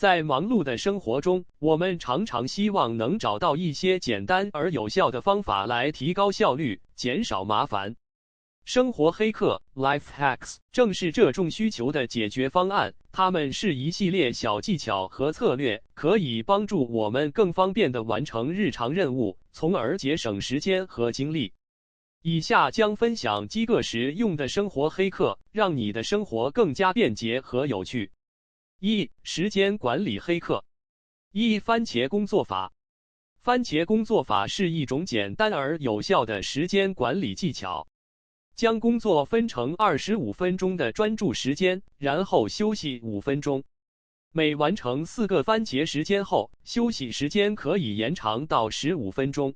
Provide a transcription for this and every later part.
在忙碌的生活中，我们常常希望能找到一些简单而有效的方法来提高效率，减少麻烦。生活黑客 （Life Hacks） 正是这种需求的解决方案。它们是一系列小技巧和策略，可以帮助我们更方便地完成日常任务，从而节省时间和精力。以下将分享几个实用的生活黑客，让你的生活更加便捷和有趣。1. 时间管理黑客。1. 番茄工作法。番茄工作法是一种简单而有效的时间管理技巧。将工作分成25分钟的专注时间，然后休息5分钟。每完成4个番茄时间后，休息时间可以延长到15分钟。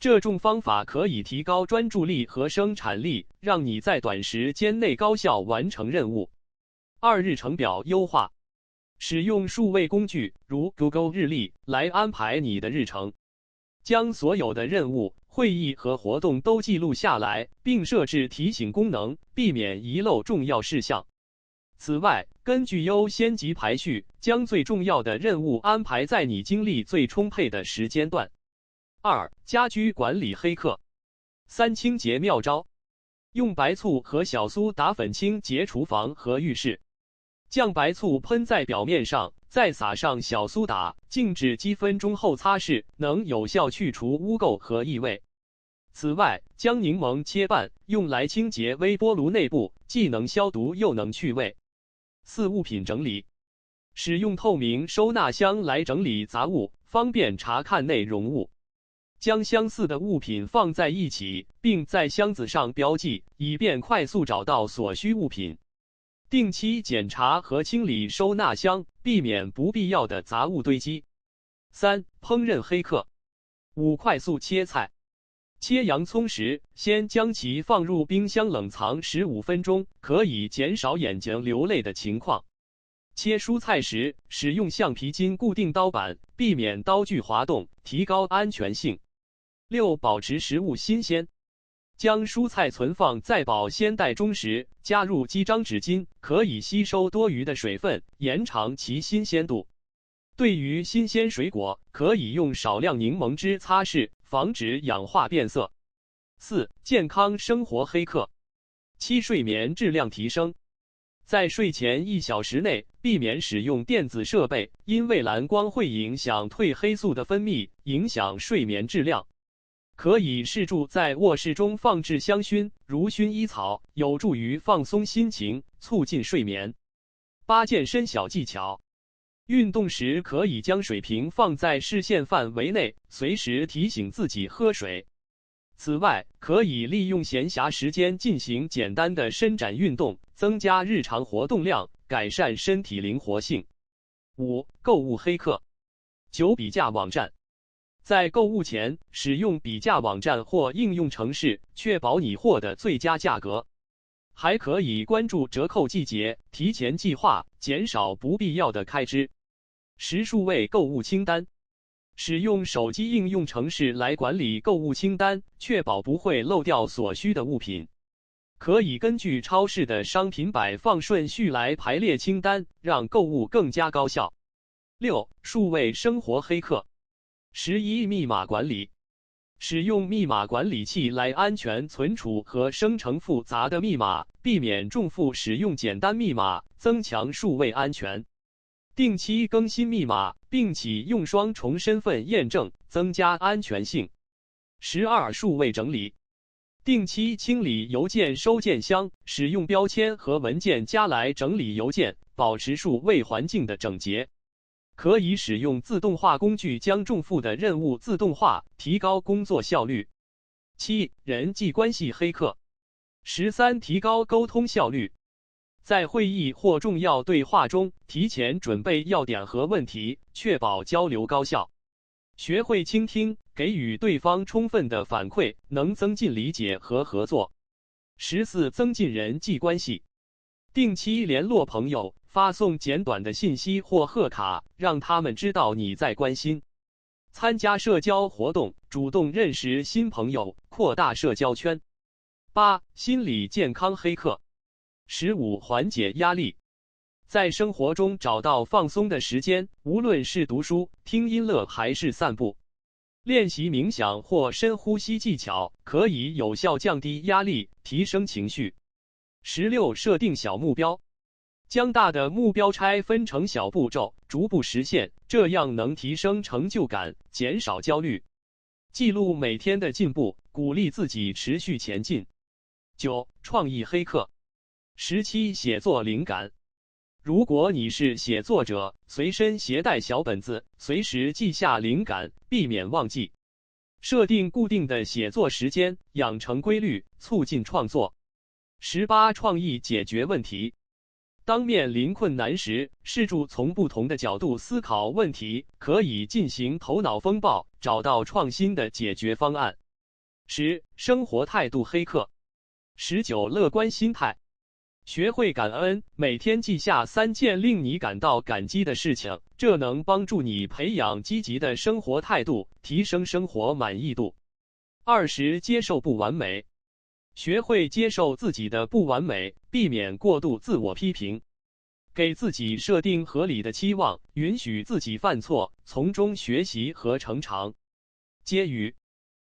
这种方法可以提高专注力和生产力，让你在短时间内高效完成任务。2. 日程表优化。使用数位工具，如 Google 日历，来安排你的日程。将所有的任务、会议和活动都记录下来，并设置提醒功能，避免遗漏重要事项。此外，根据优先级排序，将最重要的任务安排在你精力最充沛的时间段。2. 家居管理黑客。3. 清洁妙招。用白醋和小苏打粉清洁厨房和浴室。将白醋喷在表面上，再撒上小苏打，静置几分钟后擦拭，能有效去除污垢和异味。此外，将柠檬切半，用来清洁微波炉内部，既能消毒又能去味。4. 物品整理。使用透明收纳箱来整理杂物，方便查看内容物。将相似的物品放在一起，并在箱子上标记，以便快速找到所需物品。定期检查和清理收纳箱，避免不必要的杂物堆积。3. 烹饪黑客。5. 快速切菜。切洋葱时，先将其放入冰箱冷藏15分钟，可以减少眼睛流泪的情况。切蔬菜时，使用橡皮筋固定刀板，避免刀具滑动，提高安全性。6. 保持食物新鲜。将蔬菜存放在保鲜袋中时，加入几张纸巾，可以吸收多余的水分，延长其新鲜度。对于新鲜水果，可以用少量柠檬汁擦拭，防止氧化变色。4. 健康生活黑客。7. 睡眠质量提升。在睡前1小时内，避免使用电子设备，因为蓝光会影响褪黑素的分泌，影响睡眠质量。可以试着在卧室中放置香薰，如薰衣草，有助于放松心情，促进睡眠。8. 健身小技巧。运动时可以将水瓶放在视线范围内，随时提醒自己喝水。此外，可以利用闲暇时间进行简单的伸展运动，增加日常活动量，改善身体灵活性。5. 购物黑客。9. 比价网站。在购物前，使用比价网站或应用程式，确保你获得最佳价格。还可以关注折扣季节，提前计划，减少不必要的开支。10. 数位购物清单。使用手机应用程式来管理购物清单，确保不会漏掉所需的物品。可以根据超市的商品摆放顺序来排列清单，让购物更加高效。6. 数位生活黑客。11. 密码管理。使用密码管理器来安全存储和生成复杂的密码，避免重复使用简单密码，增强数位安全。定期更新密码，并启用双重身份验证，增加安全性。12. 数位整理。定期清理邮件收件箱，使用标签和文件夹来整理邮件，保持数位环境的整洁。可以使用自动化工具将重复的任务自动化，提高工作效率。7. 人际关系黑客。13. 提高沟通效率。在会议或重要对话中，提前准备要点和问题，确保交流高效。学会倾听，给予对方充分的反馈，能增进理解和合作。14. 增进人际关系。定期联络朋友，发送简短的信息或贺卡，让他们知道你在关心。参加社交活动，主动认识新朋友，扩大社交圈。8. 心理健康黑客。15. 缓解压力。在生活中找到放松的时间，无论是读书、听音乐还是散步。练习冥想或深呼吸技巧，可以有效降低压力，提升情绪。16、设定小目标，将大的目标拆分成小步骤，逐步实现，这样能提升成就感，减少焦虑。记录每天的进步，鼓励自己持续前进。9、创意黑客。17、写作灵感。如果你是写作者，随身携带小本子，随时记下灵感，避免忘记。设定固定的写作时间，养成规律，促进创作。18、创意解决问题。当面临困难时，试着从不同的角度思考问题，可以进行头脑风暴，找到创新的解决方案。10、生活态度黑客。19、乐观心态。学会感恩，每天记下3件令你感到感激的事情，这能帮助你培养积极的生活态度，提升生活满意度。20、接受不完美。学会接受自己的不完美，避免过度自我批评。给自己设定合理的期望，允许自己犯错，从中学习和成长。结语：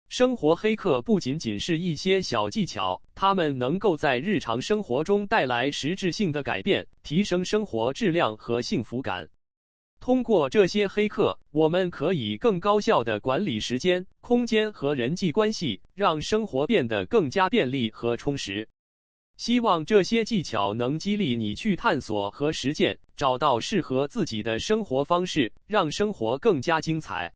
生活黑客不仅仅是一些小技巧，它们能够在日常生活中带来实质性的改变，提升生活质量和幸福感。通过这些黑客，我们可以更高效地管理时间、空间和人际关系，让生活变得更加便利和充实。希望这些技巧能激励你去探索和实践，找到适合自己的生活方式，让生活更加精彩。